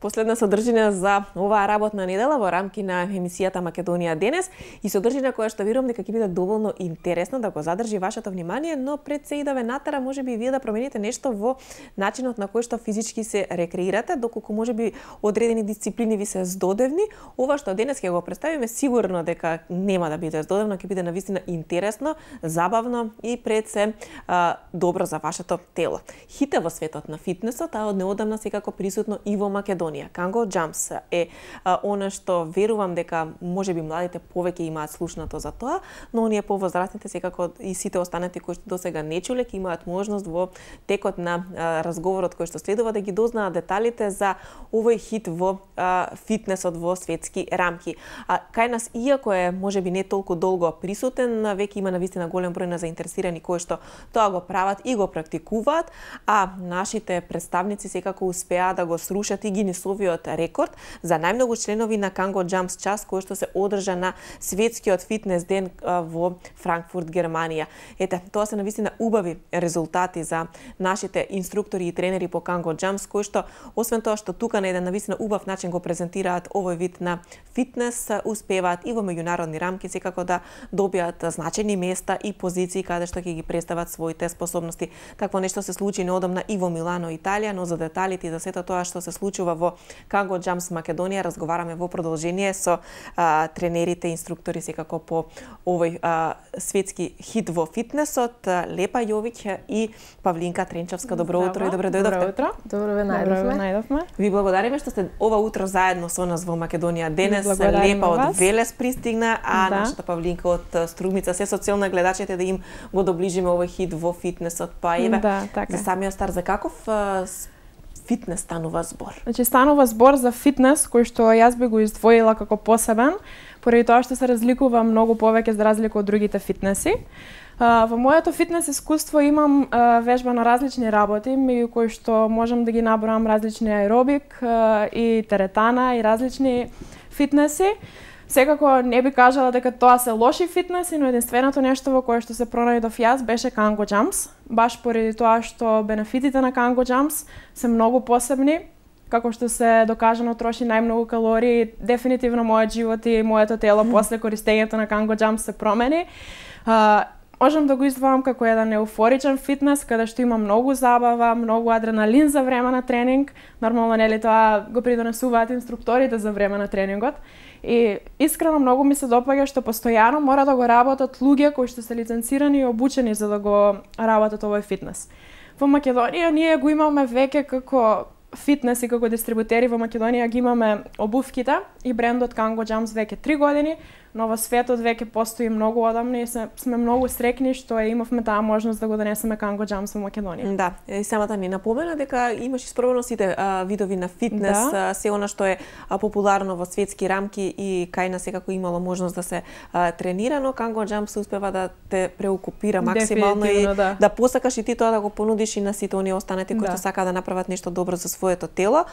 последна содржина за оваа работна недела во рамки на емисијата Македонија денес и содржина која што верувам дека ќе биде доволно интересна да го задржи вашето внимание, но пред се и да ве натера можеби вие да промените нешто во начинот на кој што физички се рекреирате, доколку можеби одредени дисциплини ви се здодевни. Ова што денес ќе го представиме сигурно дека нема да биде здодевно, ќе биде навистина интересно, забавно и пред се добро за вашето тело. Хите во светот на фитнесот, а од неодамна секако присутно и во Македонија. Канго Джампс е она што верувам дека можеби младите повеќе имаат слушнато за тоа, но оние повозрастните секако и сите останати кои што досега не чуле ќе имаат можност во текот на разговорот кој што следува да ги дознаат деталите за овој хит во фитнесот во светски рамки. Кај нас, иако е можеби не толку долго присутен, веќе има навистина голем број на заинтересирани кои што тоа го прават и го практикуваат, а нашите представници секако успеа да го срушат и Гинисовиот рекорд за најмногу членови на Канго Джампс час кој што се одржа на светскиот фитнес ден во Франкфурт, Германија. Ете, тоа се навистина убави резултати за нашите инструктори и тренери по Канго Джампс кои што освен тоа што тука на еден навистина убав начин го презентираат овој вид на фитнес, успеваат и во меѓународни рамки секако да добијат значајни места и позиции каде што ќе ги представат своите способности. Такво нешто се случи неодамна и во Милано, Италија, но за деталите и за сето тоа што се случува во Канго Джампс Македонија разговараме во продолжение со тренерите, инструктори секако по овој светски хит во фитнесот, Лепа Јовиќ и Павлинка Тренчовска. Добро утро и добро дојдовте. Добро утро. Добро ве најдовме. Ви благодариме што сте ова утро заедно со нас во Македонија денес. Лепа од Велес пристигна, а нашата Павлинка од Струмица. Се со цел на гледачите да им го доближиме овој хит во фитнесот. Па еве, за самиот стар, за каков фитнес станува збор? Значи станува збор за фитнес кој што јас би го издвоила како посебен, поради тоа што се разликува многу повеќе за разлика од другите фитнеси. Во моето фитнес искуство имам вежба на различни работи, меѓу кои што можам да ги набројам различни аеробик и теретана и различни фитнеси. Секако не би кажала дека тоа се лоши фитнеси, но единственото нешто во кое што се пронајдов јас беше Канго Джампс, баш поради тоа што бенефитите на Канго Джампс се многу посебни, како што се докажано троши најмногу калории, дефинитивно мојот живот и моето тело после користењето на Канго Джампс се промени. Можам да го издвојам како еден еуфоричен фитнес, каде што има многу забава, многу адреналин за време на тренинг. Нормално нели тоа го придонесуваат инструкторите за време на тренингот. И искрено многу ми се допаѓа што постојано мора да го работат луѓе кои што се лиценцирани и обучени за да го работат овој фитнес. Во Македонија ние го имаме веќе како фитнес и како дистрибутери во Македонија ги имаме обувките и брендот Канго Джампс веќе 3 години, но во светот веќе постои многу одамна и сме многу среќни што имавме таа можност да го донесеме Канго Джампс во Македонија. Да, и самата ни напомена дека имаш испробено сите видови на фитнес, се она што е популарно во светски рамки и кај нас секако имало можност да се тренира, но Канго Джампс успева да те преокупира максимално и да посакаш и ти тоа да го понудиш и на сите оние останати кои што сакаат да направат нешто добро за своето тело.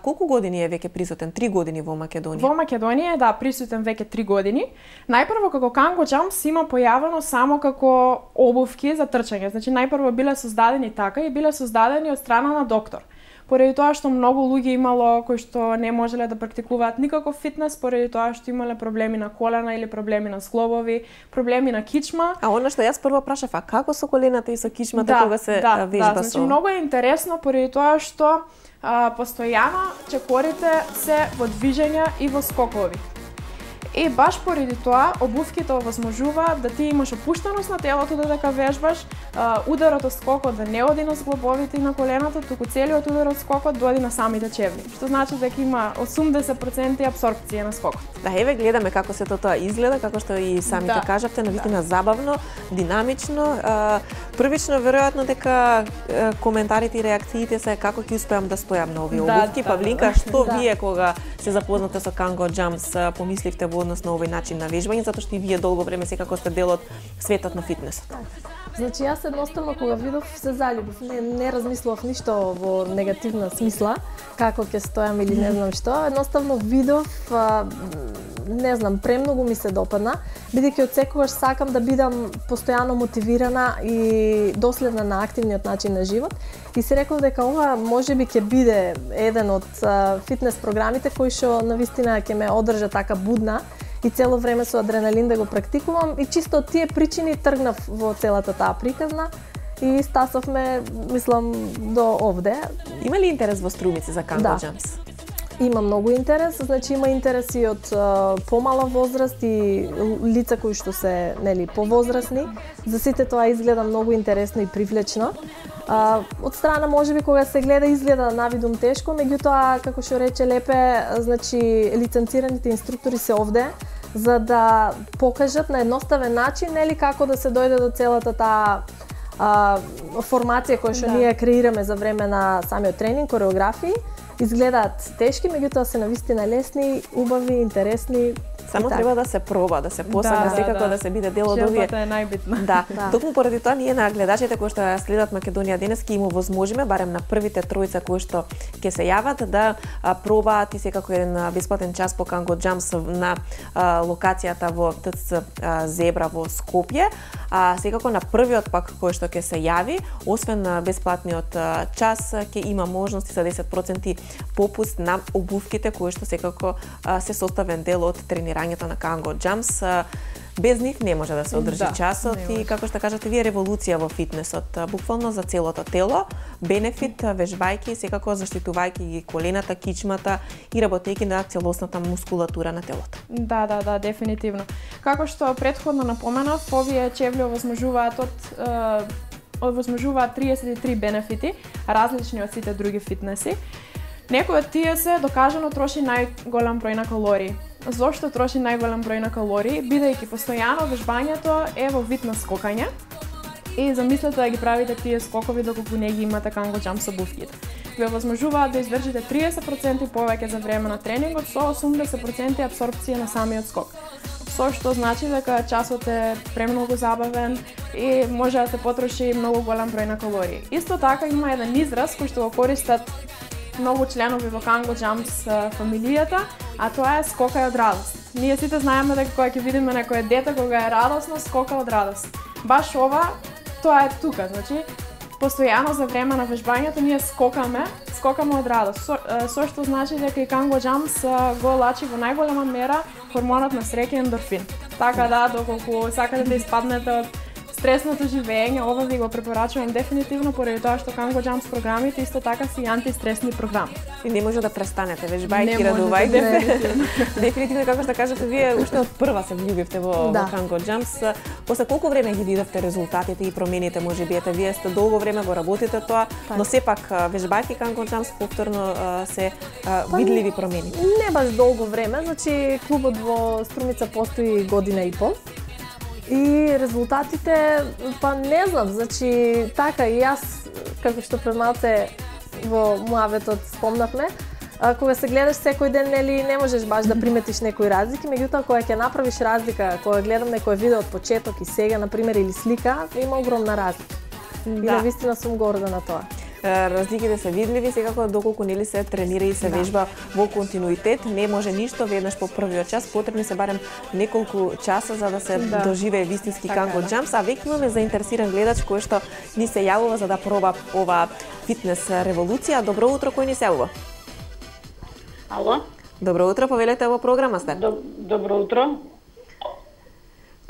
Колку години е веќе присутен? 3 години во Македонија. Во Македонија е присутен веќе 3 години. Најпрво како Канго Джампс има појавено само како обувки за трчање. Значи најпрво биле создадени така и биле создадени од страна на доктор. Поради тоа што многу луѓе имало кои што не можеле да практикуваат никаков фитнес, поради тоа што имале проблеми на колена или проблеми на зглобови, проблеми на кичма. А она што јас прво прашав, а како со колената и со кичмата кога се вежба со? Значи многу е интересно поради тоа што постојано чекорите се во движење и во скокови. И баш поради тоа обувките овозможуваат да ти имаш опуштеност на телото додека вежбаш, ударот од скокот да не оди на зглобовите и на коленото, туку целиот удар од скокот доади на самите чевли, што значи дека има 80% апсорбција на скокот. Да, еве гледаме како се тоа изгледа, како што и самите кажавте, навистина забавно, динамично. Првично веројатно дека коментарите и реакциите се како ќе успеам да стојам на овие обувки. Павлинка, што вие кога се запознате со Канго Джампс помисливте во однос на овој начин на вежбање, затоа што и вие долго време секако сте дел од светот на фитнесот? Значи јас едноставно кога видов се заљубив, не размислував ништо во негативна смисла, како ќе стојам или не знам што, едноставно видов не знам, премногу ми се допадна, бидејќи од секогаш сакам да бидам постојано мотивирана и доследна на активниот начин на живот. И си реков дека ова можеби ќе биде еден од фитнес програмите кои што навистина ќе ме одржа така будна и цело време со адреналин да го практикувам. И чисто од тие причини тргнав во целата таа приказна и стасовме, мислам, до овде. Има ли интерес во Струмици за Канго Джамс? Има многу интерес, значи има интерес и од помала возраст и лица кои што се, нели, повозрасни. За сите тоа изгледа многу интересно и привлечно. Од страна можеби кога се гледа изгледа навидум тешко, меѓутоа како што рече Лепе, значи лиценцираните инструктори се овде за да покажат на едноставен начин, нели, како да се дојде до целата таа формација која што ние креираме за време на самиот тренинг, кореографии. Изгледаат тешки, меѓутоа се навистина лесни, убави, интересни. Само треба да се проба, да се посака, секако да се биде дел од овие. Желбата е најбитна. Да. Токму поради тоа ние на гледачите кои што следат Македонија денес ќе им овозможиме барем на првите тројца кои што ќе се јават да пробаат и секако еден бесплатен час по Канго Джамс на локацијата во ТЦ Зебра во Скопје. Секако на првиот пак кој што ќе се јави, освен на бесплатниот час, ќе има можности за 10% попуст на обувките кои што секако се составен дел од тренирањето на Канго Джамс. Без нив не може да се одржи часот и како што кажате вие револуција во фитнесот, буквално за целото тело, бенефит вежбајки, секако заштитувајќи ги колената, кичмата и работејќи на целосната мускулатура на телото. Да, дефинитивно. Како што претходно напоменав, овие чевли овозможуваат 33 бенефити, различни од сите други фитнеси. Некои од тие се докажано троши најголем број на калории. Зошто троши најголем број на калории? Бидејќи постојано вежбањето е во вид на скокање и замислете да ги правите тие скокови доколку не ги имате Канго Джамс обувките. Ви овозможуваат да издржите 30% повеќе за време на тренингот со 80% апсорбција на самиот скок. Со што значи дека часот е премногу забавен и може да се потроши многу голем број на калории. Исто така има еден израз кој што го користат многу членови во Канго Джамс фамилијата, а тоа е скокај од радост. Ние сите знаеме дека кога ќе видиме некое дете кога е радосно, скока од радост. Баш ова, тоа е тука, значи постојано за време на вежбањето ние скокаме од радост. Со што значи дека и Канго Джамс го лачи во најголема мера хормонот на среќа ендорфин. Така да, доколку сакате да испаднете од стресното живење, ова ви го препорачувам дефинитивно поради тоа што Канго Джамс програмите исто така се и антистресни програми. И не може да престанете, вежбајќи, радувајќи. Дефинитивно, како што кажете, вие уште од прва се влюбивте во Канго Джамс. После колку време ги видовте резултатите и промените, можеби вие сте долго време го работите тоа, но сепак вежбајќи Канго Джамс повторно се видливи промени. Не баш долго време, значи клубот во Струмица постои година и пол. И резултатите, па не знам, значи така и јас, како што пред малце во муаветот спомнавме, кога се гледаш секој ден, нели, не можеш баш да приметиш некои разлики, меѓутоа кога ќе направиш разлика, кога гледам некој видео од почеток и сега, например, или слика, има огромна разлика. И навистина сум горда на тоа. Разликите се видливи, секако доколку нели се тренира и се вежба во континуитет, не може ништо веднаш по првиот час, потребни се барем неколку часа за да се доживее вистински Канго Джамс, а веќе имаме заинтересиран гледач кој што ни се јавува за да проба ова фитнес револуција. Добро утро, кој ни се јавува? Ало? Добро утро, повелете во програма сте. Добро утро.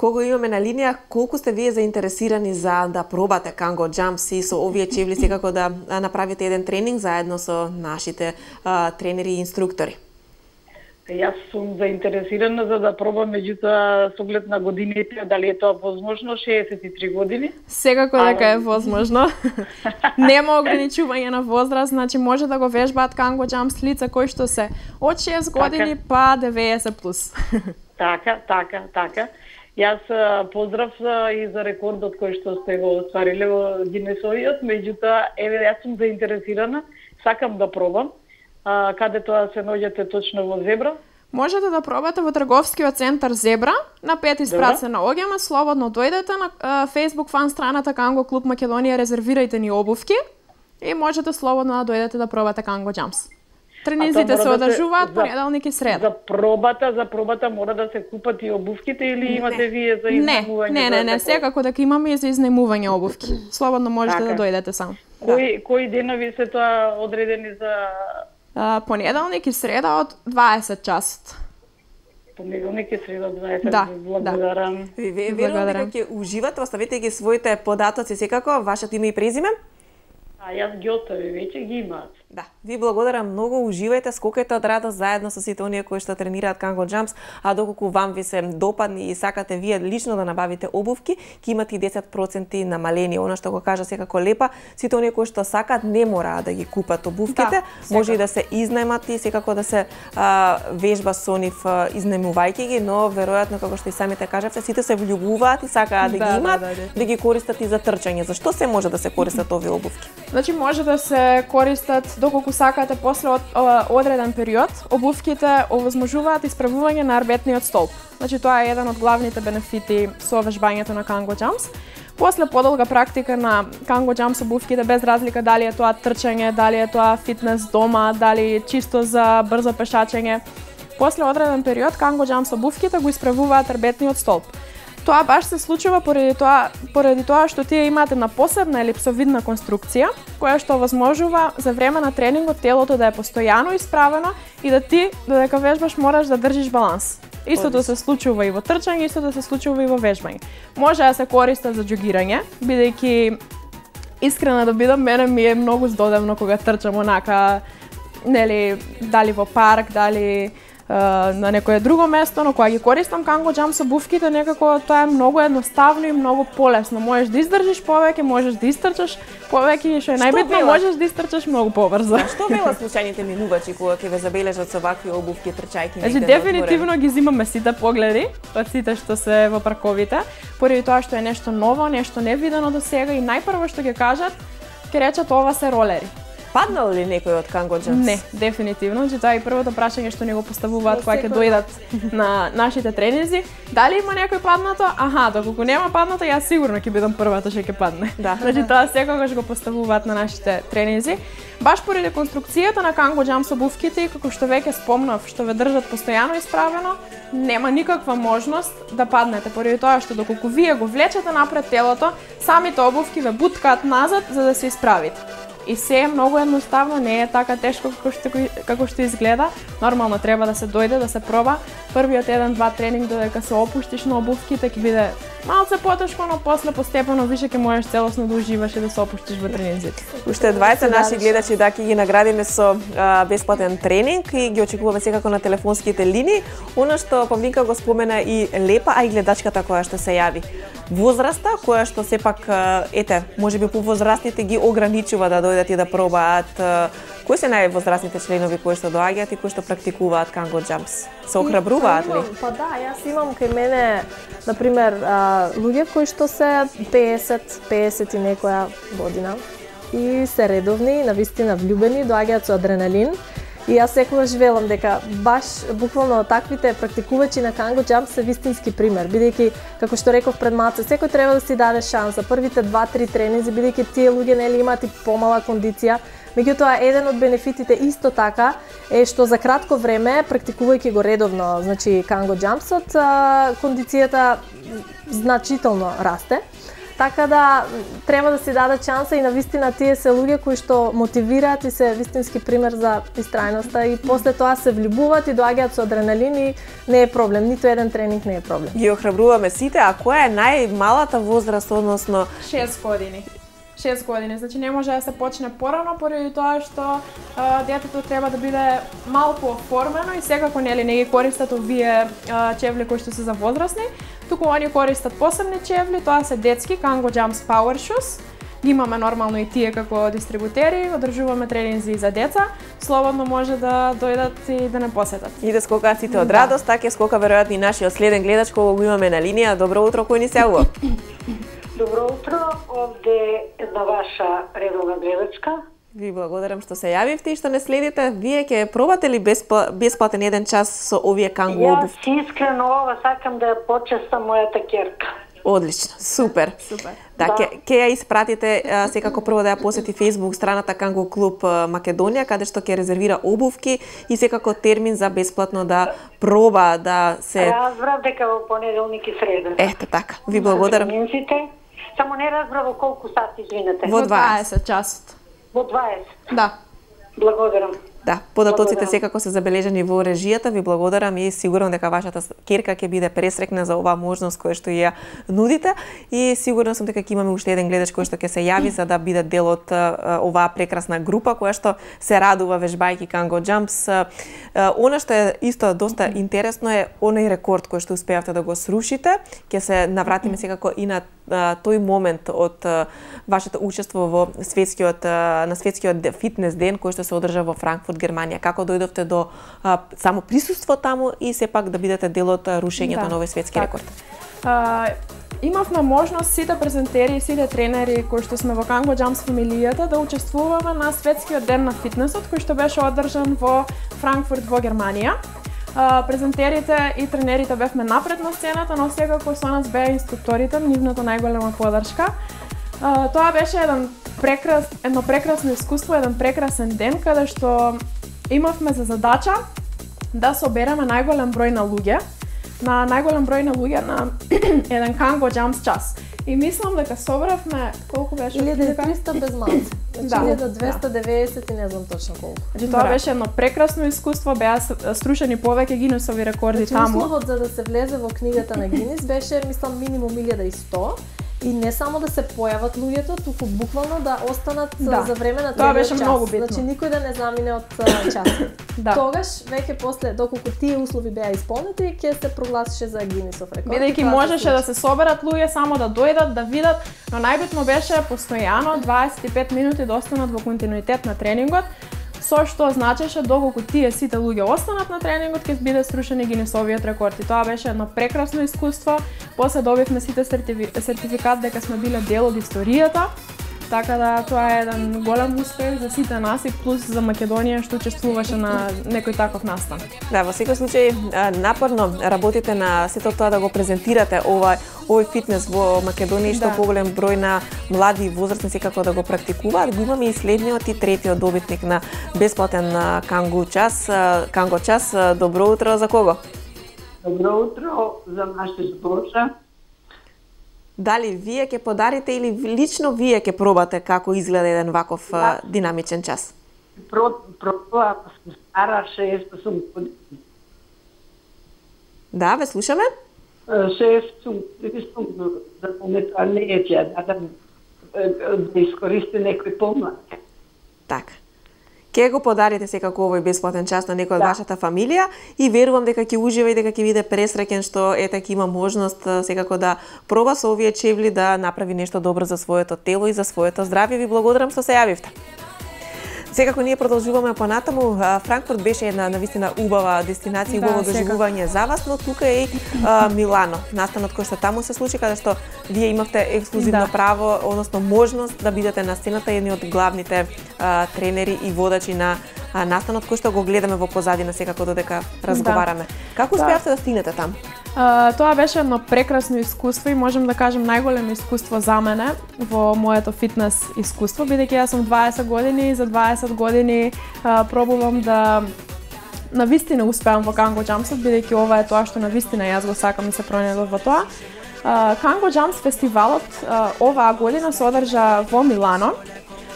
Кого имаме на линија, колку сте вие заинтересирани за да пробате Канго Джамс и со овие чевли секако да направите еден тренинг заедно со нашите тренери и инструктори? Јас сум заинтересирана за да пробам, меѓутоа со оглед на годините, дали е тоа возможно, 63 години? Секако дека е возможно. Нема ограничување на возраст, значи може да го вежбаат Канго Джамс лица кои што се од 6 години па 90 плюс. Така. Јас поздрав и за рекордот кој што сте го оствариле во Гинесовиот, меѓутоа, јас сум заинтересирана, сакам да пробам. Каде тоа се наоѓате точно во Зебра? Можете да пробате во трговскиот центар Зебра, на 5 спрат се наоѓаме, слободно дојдете на Facebook фан страната Канго Клуб Македонија, резервирајте ни обувки и можете слободно да дојдете да пробате Канго Джамс. Тренизите се одржуваат понеделник и среда. За пробата мора да се купат и обувките или имате вие за изнемување? Не, секако дека имаме и за изнемување обувки. Слободно можете да дојдете сам. Кои денови се тоа одредени за понеделник и среда од 20 часот. Понеделник и среда 20. Благодарам. Верувам дека ќе уживате, оставете ги своите податоци секако, вашето име и презиме. Јас ги остави, веќе ги имаат. Да, ви благодарам многу, уживајте, скокајте од радост заедно со сите оние кои што тренираат Kango Jumps, а доколку вам ви се допадни и сакате вие лично да набавите обувки, ќе имате и 10% намаление. Она што го кажа секако Лепа, сите оние кои што сакаат не мора да ги купат обувките, може и да се изнајмат и секако да се вежба со нив изнајмувајќи ги, но веројатно како што и самите кажавте, сите се влюбуваат и сакаат да ги имаат, да ги користат и за трчање. Зашто се може да се користат овие обувки? Значи може да се користат доколку сакате после одреден период. Обувките овозможуваат исправување на арбетниот столб. Значи тоа е еден од главните бенефити со вежбањето на Kango Jumps. После подолга практика на Kango Jumps обувките, без разлика дали е тоа трчање, дали е тоа фитнес дома, дали чисто за брзо пешачење, после одреден период Kango Jumps обувките го исправуваат арбетниот столб. Тоа баш се случува поради тоа што тие имаат една посебна елипсовидна конструкција, која што овозможува за време на тренингот телото да е постојано исправено и да ти, додека вежбаш, мораш да држиш баланс. Истото се случува и во трчање, истото се случува и во вежбање. Може да се користат за џогирање, бидејќи искрена да бидам, мене ми е многу здодевно кога трчам онака, нели, дали во парк, дали на некое друго место, но кога ги користам Kango Jumps обувките, некако тоа е многу едноставно и многу полесно. Можеш да издржиш повеќе, можеш да истрчаш повеќе и што е најбитно, можеш да истрчаш многу побрзо. Што велат случајните минувачи кога ќе ве забележат со вакви обувки трчајки? Значи дефинитивно ги земаме сите погледи од сите што се во парковите, поради тоа што е нешто ново, нешто невидено до сега и најпрво што ќе кажат, ќе речат ова се ролери. Паднал ли некој од Kango Jumps? Не, дефинитивно. Тоа е првото прашање што ни го поставуваат кога ќе дојдат на нашите тренинзи. Дали има некој паднато? Аха, доколку нема паднато, јас сигурно ќе бидам првата што ќе падне. Да. Значи тоа секогаш го поставуваат на нашите тренинзи. Баш поради конструкцијата на Kango Jumps обувките, како што веќе спомнав, што ве држат постојано исправено, нема никаква можност да паднете, поради тоа што доколку вие го влечете напред телото, самите обувки ве буткаат назад за да се исправите. И се е многу едноставно, не е така тешко како што изгледа. Нормално треба да се дојде, да се проба. Првиот 1-2 тренинг додека се опуштиш на обувките ќе биде малце потешко, но после постепено више ќе можеш целосно да уживаш и да се опуштиш во тренинзите. Уште 20 наши гледачи да ќе ги наградиме со бесплатен тренинг и ги очекуваме секако на телефонските линии. Она што Павлинка го спомена и Лепа, а и гледачката која што се јави. Возраста која што сепак можеби повозрастните ги ограничува да дојдат и да пробаат. Кои се највозрастните членови кои што доаѓаат и кои што практикуваат Kango Jumps? Се охрабруваат ли? Па да, јас имам кај мене, например, луѓе кои што се 50 и некоја година и се редовни, навистина влюбени, доаѓаат со адреналин. И јас секогаш велам дека баш буквално таквите практикувачи на Kango Jumps се вистински пример, бидејќи како што реков пред малце, секој треба да си даде шанса. Првите 2-3 тренинзи, бидејќи тие луѓе нели имаат и помала кондиција. Меѓутоа, еден од бенефитите исто така е што за кратко време, практикувајќи го редовно, значи Kango Jumps-от, кондицијата значително расте. Така да треба да си даде шанса и навистина тие се луѓе кои што мотивираат и се вистински пример за истрајноста и после тоа се влюбуваат и доаѓаат со адреналин и не е проблем, ниту еден тренинг не е проблем. Ги охрабруваме сите, а која е најмалата возраст, односно 6 години. 6 години, значи не може да се почне порано поради тоа што детето треба да биде малку оформено и секако нели не ги користат овие чевли кои што се за возрастни, туку они користат посебни чевли, тоа се детски Kango Jumps Power Shoes. Ги имаме нормално и тие како дистрибутери, одржуваме тренинзи за деца, слободно може да дојдат и да не посетат. И да скокаат сите од радост, така ќе скока веројатно и нашиот следен гледач кога го имаме на линија. Добро утро, кој ни се јавува? Добро утро, овде една ваша редовна гледачка. Ви благодарам што се јавивте и што не следите. Вие ќе пробате ли бесплатен еден час со овие Kango обувки? Јас искрено ова сакам да ја почестам мојата ќерка. Одлично, супер. Супер. Да, ќе ја испратите секако прво да ја посети Facebook страната Канго клуб Македонија, каде што ќе резервира обувки и секако термин за бесплатно да проба да се... Разбрав дека во понеделник и среда. Ето така, ви благодарам. Само не разбрав во колку сати, извинете. Во 20 часот. Во 20. Да. Благодарам. Да, податоците секако се забележани во режијата, ви благодарам и сигурно дека вашата ќерка ќе биде пресрекна за оваа можност која што ја нудите и сигурно сум дека ќе имаме уште еден гледач кој што ќе се јави за да биде дел од оваа прекрасна група која што се радува вежбајќи Канго Jumps. Она што е исто доста интересно е оној рекорд кој што успеавте да го срушите. Ќе се навратиме секако и на тој момент од вашето учество во светскиот фитнес ден кој што се одржа во Франкфурт, Германија. Како дојдовте до само присуство таму и сепак да бидете дел од рушењето на овој светски рекорд? Имавме можност сите презентери и сите тренери кои што сме во Канго Jumps фамилијата да учествуваме на светскиот ден на фитнесот кој што беше одржан во Франкфурт во Германија. Презентерите и тренерите бевме напред на сцената, но секако со нас беа инструкторите, нивната најголема поддршка. Тоа беше едно прекрасно искуство, еден прекрасен ден каде што имавме за задача да собереме најголем број на луѓе, на еден Канго Jumps час. И мислам дека собравме колку беше? 1300 без малце. Значи 1290 и не знам точно колку. Тоа беше едно прекрасно искуство, беа струшени повеќе Гинесови рекорди таму. Условот за да се влезе во книгата на Гинес беше, мислам, минимум 1100. И не само да се појават луѓето, туку буквално да останат за време на тоа беше час. многу битно. Значи никој да не замине од часот. Тогаш веќе после, доколку тие услови беа исполнети, ќе се прогласише за Гинесов рекорд. Бидејќи можеше да се соберат луѓе само да дојдат, да видат, но најбитно беше постојано 25 минути да останат во континуитет на тренингот, со што значеше доколку тие сите луѓе останат на тренингот ќе биде срушен Гинесовиот рекорд. И тоа беше едно прекрасно искуство. После добивме сите сертификат дека сме биле дел од историјата. Така да тоа е еден голем успех за сите нас и плюс за Македонија што учествуваше на некој таков настан. Да, во секој случај напорно работите на сето тоа да го презентирате овој фитнес во Македонија, што поголем број на млади и возрастни секако да го практикуваат. Го имаме и следниот и третиот добитник на бесплатен Канго час. Добро утро, за кого? Добро утро за нашите Боша. Дали вие ќе подарите или лично вие ќе пробате како изгледа еден ваков динамичен час? Пробава, сум стара, 6 години. Да, ве слушаме? 6 години, за момента не е да искористи некој помлад. Така. Ке го подарите секако овој бесплатен час на некој од вашата фамилија и верувам дека ќе ужива и дека ќе биде пресреќен што ќе има можност секако да проба со овие чевли да направи нешто добро за своето тело и за своето здравје. Ви благодарам што се јавивте. Секако ние продолжуваме понатаму. Франкфурт беше една навистина убава дестинација, убаво доживување за вас, но тука е и Милано, настанот кој што таму се случи, каде што вие имавте ексклузивно право, односно можност да бидете на сцената едни од главните тренери и водачи на настанот кој што го гледаме во позадина секако додека разговараме. Како успеавте да стигнете таму? Тоа беше едно прекрасно искуство и можам да кажам најголемо искуство за мене во моето фитнес искуство, бидејќи јас сум 20 години и за 20 години пробувам да навистина успеам во Канго Jumps, бидејќи ова е тоа што навистина јас го сакам и се пронајдов во тоа. Канго Jumps фестивалот оваа година се одржа во Милано.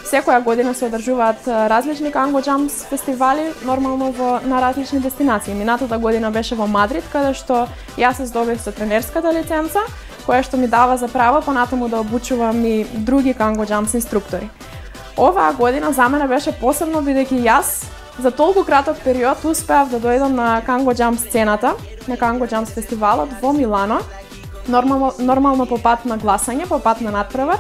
Секоја година се одржуваат различни Канго Jumps фестивали, нормално на различни дестинации. Минатата година беше во Мадрид, каде што јас се здобив со тренерската лиценца, која што ми дава за право понатаму да обучувам и други Канго Jumps инструктори. Оваа година за мене беше посебно бидејќи јас за толку краток период успеав да дојдам на Канго Jumps сцената, на Канго Jumps фестивалот во Милано, нормално по пат на гласање, по пат на натпревар.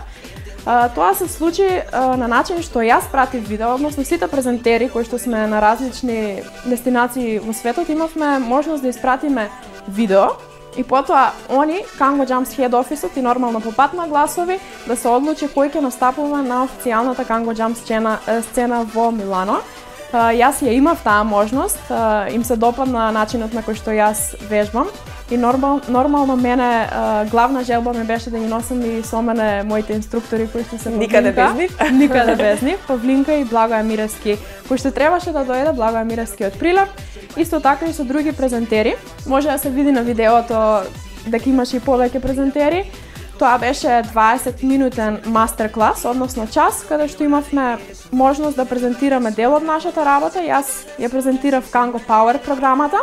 Тоа се случи на начин што јас пратив видео, односно сите презентери кои што сме на различни дестинации во светот имавме можност да испратиме видео и потоа они, Канго Jumps Head Office и нормално по пат на гласови да се одлучи кој ќе настапува на официјалната Канго Jumps сцена во Милано. Јас ја имав таа можност, им се допадна начинот на кој што јас вежбам и нормално мене главна желба ми беше да ги носам и со мене моите инструктори кои што се Никаде без нив. Никаде без нив, Павлинка и Благоја Миревски, кои што требаше да дојде, Благоја Миревски од Прилеп, исто така и со други презентери. Може да се види на видеото дека имаше и повеќе презентери. Тоа беше 20-минутен мастер-клас, односно час, каде што имавме можност да презентираме дел од нашата работа. Јас ја презентирав Kango Power програмата.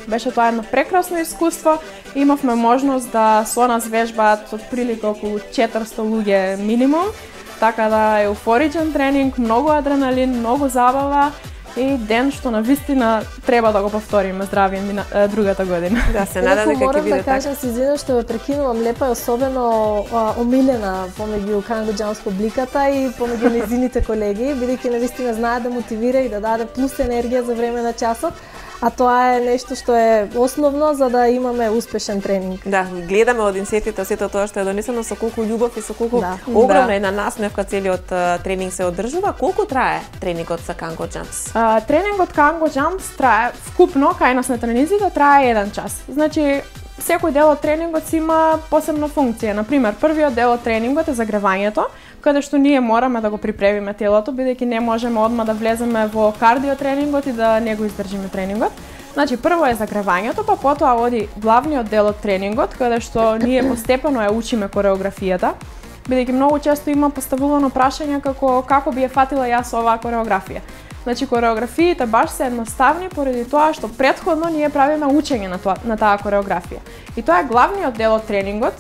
Беше тоа едно прекрасно искуство. Имавме можност да со нас вежбаат отприлика околу 400 луѓе минимум. Така да еуфоричен тренинг, многу адреналин, многу забава и ден што навистина треба да го повториме здравје другата година. Да, се надам дека ќе биде така. Морам да кажам, се извинувам што ве прекинувам, лепа е особено омилена помеѓу Kango Jumps публиката и помеѓу нејзините колеги, бидејќи навистина знае да мотивира и да даде плюс енергија за време на часот. А тоа е нешто што е основно за да имаме успешен тренинг. Да, гледаме од инсетите сето тоа што е донесено со колку љубов и со колку огромна една насмевка целиот тренинг се одржува. Колку трае тренингот за Kango Jumps? Тренингот Kango Jumps трае вкупно кај нас на тренизите трае 1 час. Значи секој дел од тренингот си има посебна функција. Например, првиот дел од тренингот е загревањето, каде што ние мораме да го припремиме телото, бидејќи не можеме одма да влеземе во кардио тренингот и да не го издржиме тренингот. Значи, прво е загревањето, па потоа оди главниот дел од тренингот, каде што ние постепено ја учиме кореографијата, бидејќи многу често има поставувано прашање како би ја фатила јас оваа кореографија. Значи, кореографиите баш се едноставни поради тоа што претходно ние правиме учење на таа кореографија. И тоа е главниот дел од тренингот,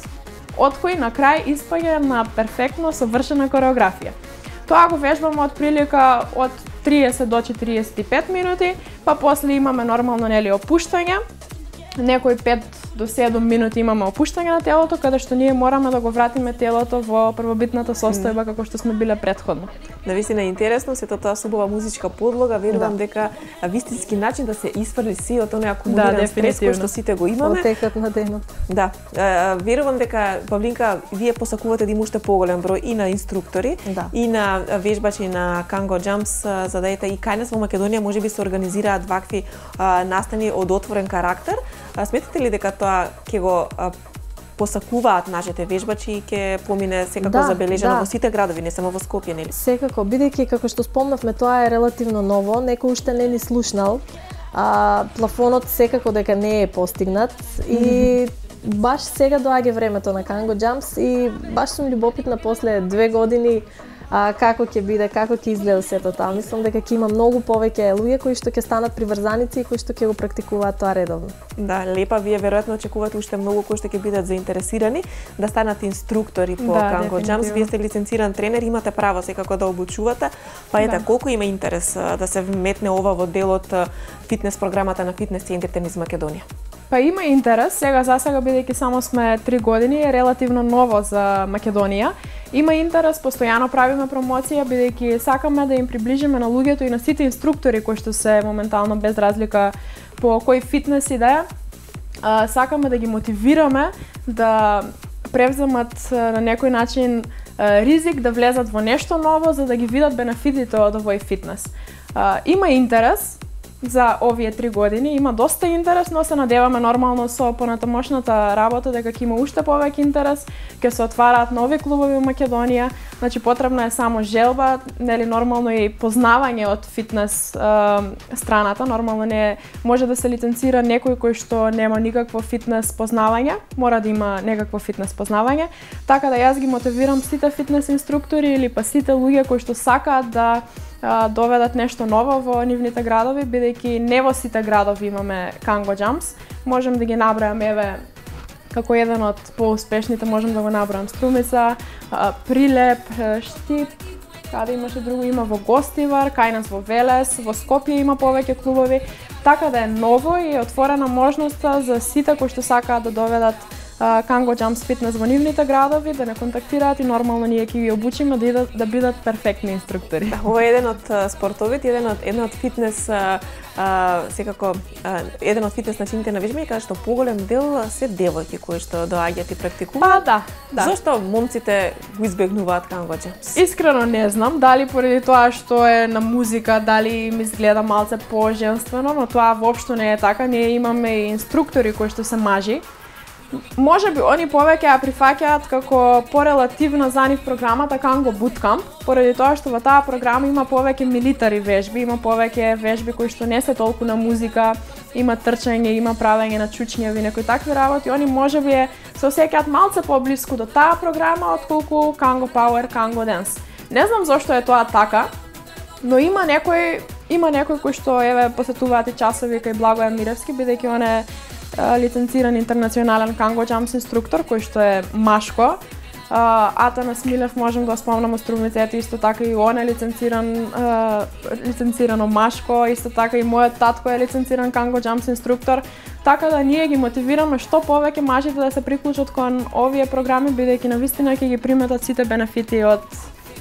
од кој на крај испаѓа на перфектно совршена кореографија. Тоа го вежбаме од прилика од 30 до 45 минути, па после имаме нормално опуштање. Некои 5 до 7 минути имаме опуштање на телото, каде што ние мораме да го вратиме телото во првобитната состојба како што сме биле претходно. Навистина е интересно, сето тоа со убава музичка подлога, верувам дека вистински начин да се исфрли сиот оној акумулиран стрес кој што сите го имаме. Отекот на денот. Да, верувам дека Павлинка вие посакувате да има уште поголем број и на инструктори, и на вежбачи на Kango Jumps, за да ете и кај нас во Македонија можеби се организираат вакви настани од отворен карактер. Сметате ли дека тоа ќе го посакуваат нашите вежбачи и ќе помине секако забележано во сите градови, не само во Скопје, нели? Секако, бидејќи како што спомнавме, тоа е релативно ново, некој уште не ни слушнал. Плафонот секако дека не е постигнат и баш сега доаѓа времето на Kango Jumps и баш сум љубопитна после 2 години како ќе биде, како ќе изгледа сето тоа. Мислам дека ќе има многу повеќе луѓе кои што ќе станат приврзаници и кои што ќе го практикуваат тоа редовно. Да, лепа, вие веројатно очекувате уште многу кои што ќе бидат заинтересирани да станат инструктори по Kango Jumps. Вие сте лиценциран тренер, имате право секако да обучувате. Па ете, колку има интерес да се вметне ова во дел од фитнес програмата на фитнес центрите низ Македонија? Па има интерес, за сега бидејќи само сме 3 години, е релативно ново за Македонија. Има интерес, постојано правиме промоција, бидејќи сакаме да им приближиме на луѓето и на сите инструктори кои што се моментално без разлика по кој фитнес идеја. Сакаме да ги мотивираме да превземат на некој начин ризик да влезат во нешто ново за да ги видат бенефитите од овој фитнес. Има интерес за овие 3 години, има доста интерес, но се надеваме нормално со понатамошната работа дека ќе има уште повеќе интерес, ќе се отвараат нови клубови во Македонија. Значи потребна е само желба, нели нормално и познавање од фитнес страната, нормално не може да се лиценцира некој кој што нема никакво фитнес познавање, мора да има некакво фитнес познавање, така да јас ги мотивирам сите фитнес инструктори или па сите луѓе кои што сакаат да доведат нешто ново во нивните градови, бидејќи не во сите градови имаме Kango Jumps. Можем да ги набројам, еве, како еден од поуспешните можем да го набројам Струмица, Прилеп, Штип, каде имаше друго, има во Гостивар, кај нас во Велес, во Скопје има повеќе клубови, така да е ново и е отворена можноста за сите кои што сакаат да доведат Kango Jumps Fitness во нивните градови, да не контактираат и нормално ние ќе ги обучиме да бидат перфектни инструктори. Ова е еден од спортовите, една од фитнес секако еден од фитнес начините на вежбање, каде што поголем дел се девојки кои што доаѓаат и практикуваат. Да. Зошто момците го избегнуваат Kango Jumps? Искрено не знам, дали поради тоа што е на музика, дали им изгледа малце поженствено, но тоа воопшто не е така. Ние имаме и инструктори кои што се мажи. Можеби они повеќе ја прифаќаат како порелативна за нив програмата Kango Bootcamp, поради тоа што во таа програма има повеќе милитари вежби, има повеќе вежби кои што не се толку на музика, има трчање, има правење на чучњеви, некои такви работи. Они можеби се осеќаат малце поблиску до таа програма отколку Kango Power, Kango Dance. Не знам зошто е тоа така, но има некои кои што посетуваат и часови кај Благојан Миревски, бидејќи он е лиценциран интернационален Kango Jumps инструктор, кој што е машко. Атанас Милев можем да спомнам од Струмиците, исто така и он е лиценцирано машко, исто така и мојот татко е лиценциран Kango Jumps инструктор. Така да ние ги мотивираме што повеќе мажите да се приклучат кон овие програми, бидејќи навистина ќе ги приметат сите бенефити од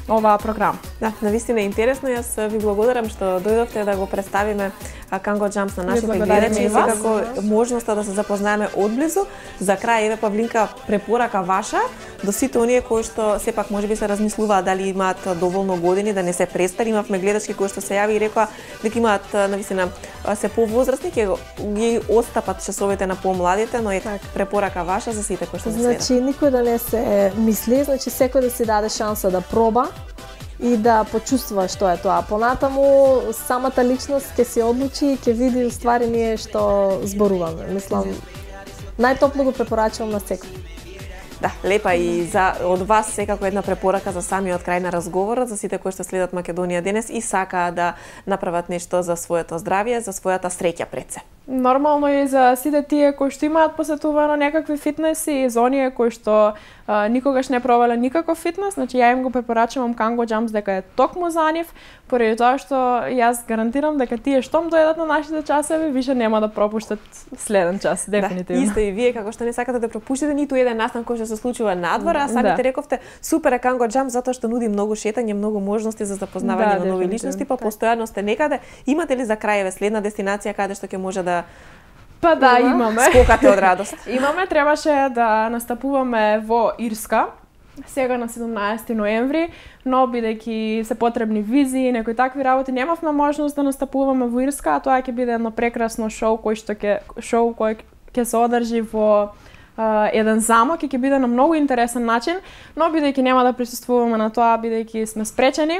оваа програма. Да, навистина е интересно. Јас ви благодарам што дојдовте да го представиме Kango Jumps на нашите гледачи и секако можноста да се запознаеме одблизу. За крај, еве Павлинка, препорака ваша до сите оние кои што сепак можеби се размислуваат дали имаат доволно години да не се престари. Имавме гледачки кои што се јави и рекоа дека имаат навистина се повозрастни, ќе ги остапат часовите на помладите, но е препорака ваша за сите кои што се следат. Значи никој да не се мисли, значи секој да си даде шанса да проба и да почувствува што е тоа. Понатаму самата личност ќе се одлучи и ќе види уствари ние што зборуваме. Мислам, најтопло го препорачувам на секој. Да, лепа и од вас секако една препорака за самиот крај на разговорот, за сите кои што следат Македонија денес и сакаат да направат нешто за своето здравје, за својата среќа пред се. Нормално и за сите тие кои што имаат посетувано некакви фитнеси и за оние кои што никогаш не пробале никаков фитнес, значи ја им го препорачувам Kango Jumps дека е токму за нив, поради тоа што јас гарантирам дека тие штом дојдат на нашите часови, више нема да пропуштат следен час, дефинитивно. Да, исто и вие како што не сакате да пропуштите ниту еден настан кој што се случува надвор, а самите рековте супер е Kango Jumps затоа што нуди многу шетање, многу можности за запознавање на нови личности, па постојано сте некаде. Имате ли за крај следна дестинација каде што ќе може да имаме. Скокате од радост. Имаме, требаше да настапуваме во Ирска, сега на 17 ноември, но бидејќи се потребни визи и некои такви работи, немавме можност да настапуваме во Ирска, а тоа ќе биде едно прекрасно шоу кој ќе се одржи во еден замок и ќе биде на многу интересен начин, но бидејќи нема да присуствуваме на тоа, бидејќи сме спречени.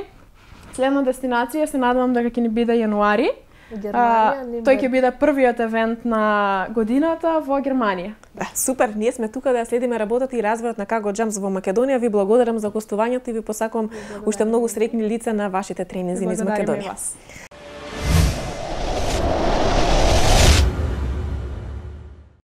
Следна дестинација се надевам дека ќе ни биде јануари. Тој ќе биде првиот евент на годината во Германија. Да, супер, ние сме тука да ја следиме работата и развојот на Kango Jumps во Македонија. Ви благодарам за гостувањето и ви посакувам уште многу среќни лица на вашите тренинзи низ Македонија.